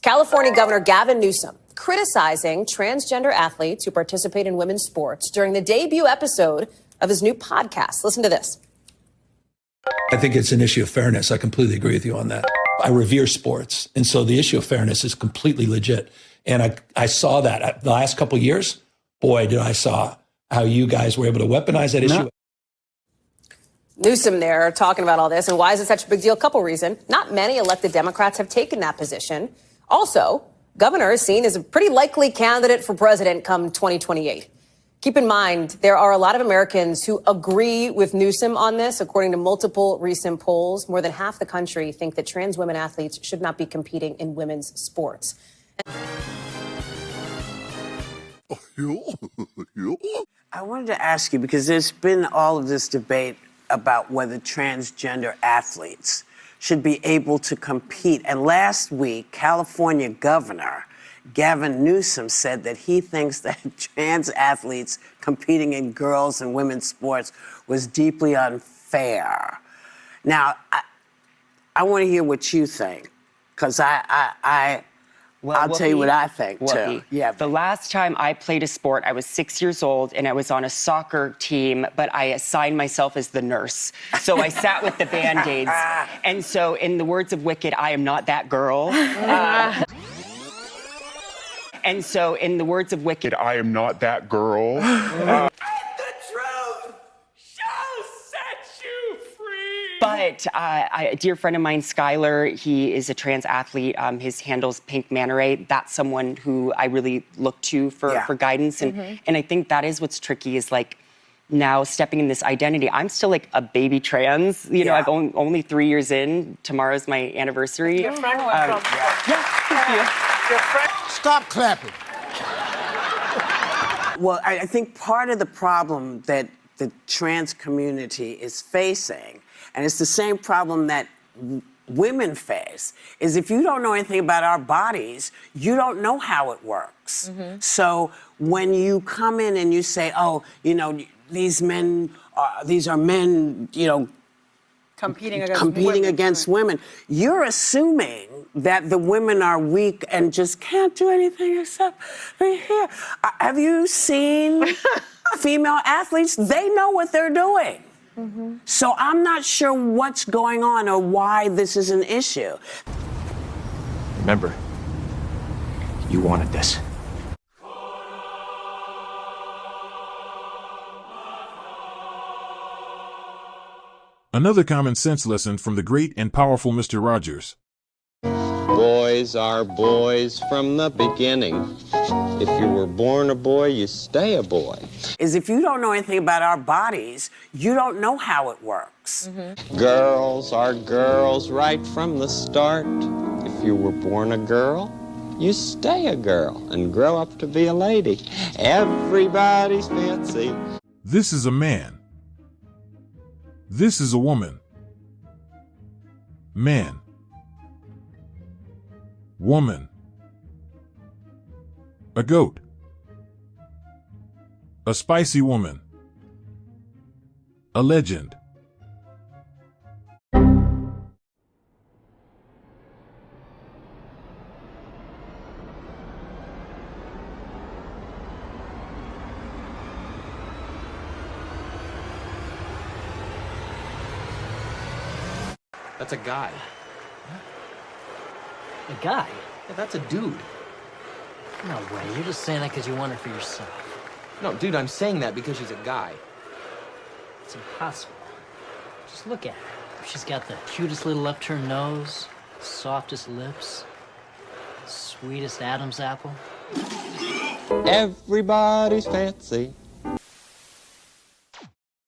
California Governor Gavin Newsom criticizing transgender athletes who participate in women's sports during the debut episode of his new podcast. Listen to this. I think it's an issue of fairness. I completely agree with you on that. I revere sports. And so the issue of fairness is completely legit. And I saw that the last couple of years. Boy, did I saw how you guys were able to weaponize that issue. Newsom there talking about all this. And why is it such a big deal? A couple reasons. Not many elected Democrats have taken that position. Also, governor is seen as a pretty likely candidate for president come 2028. Keep in mind, there are a lot of Americans who agree with Newsom on this. According to multiple recent polls, more than half the country think that trans women athletes should not be competing in women's sports. I wanted to ask you, because there's been all of this debate about whether transgender athletes should be able to compete. And last week, California Governor Gavin Newsom said that he thinks that trans athletes competing in girls' and women's sports was deeply unfair. Now, I want to hear what you think, because I'll tell you what I think, too. Yeah. The last time I played a sport, I was 6 years old, and I was on a soccer team, but I assigned myself as the nurse. So I sat with the Band-Aids. And so, in the words of Wicked, I am not that girl. And so, in the words of Wicked, I am not that girl. The truth shall set you free. But a dear friend of mine, Skylar, he is a trans athlete. His handle's Pink Manta Ray. That's someone who I really look to for guidance. And I think that is what's tricky is like now stepping in this identity. I'm still like a baby trans. You know, I've only 3 years in. Tomorrow's my anniversary. Your friend went from... Thank you. Your friend... Stop clapping. Well, I think part of the problem that the trans community is facing, and it's the same problem that women face, is if you don't know anything about our bodies, you don't know how it works. So when you come in and you say, oh, you know, these are men, you know, competing against women, you're assuming that the women are weak and just can't do anything except be here. Have you seen female athletes? They know what they're doing. So I'm not sure what's going on or why this is an issue. Remember, you wanted this. Another common sense lesson from the great and powerful Mr. Rogers. Boys are boys from the beginning. If you were born a boy, you stay a boy. Is if you don't know anything about our bodies, you don't know how it works. Girls are girls right from the start. If you were born a girl, you stay a girl and grow up to be a lady. Everybody's fancy. This is a man. This is a woman. Man. Woman. A goat. A spicy woman. A legend. That's a guy. A guy? Yeah, that's a dude. No way. You're just saying that because you want it for yourself. No, dude, I'm saying that because she's a guy. It's impossible. Just look at her. She's got the cutest little upturned nose, softest lips, sweetest Adam's apple. Everybody's fancy.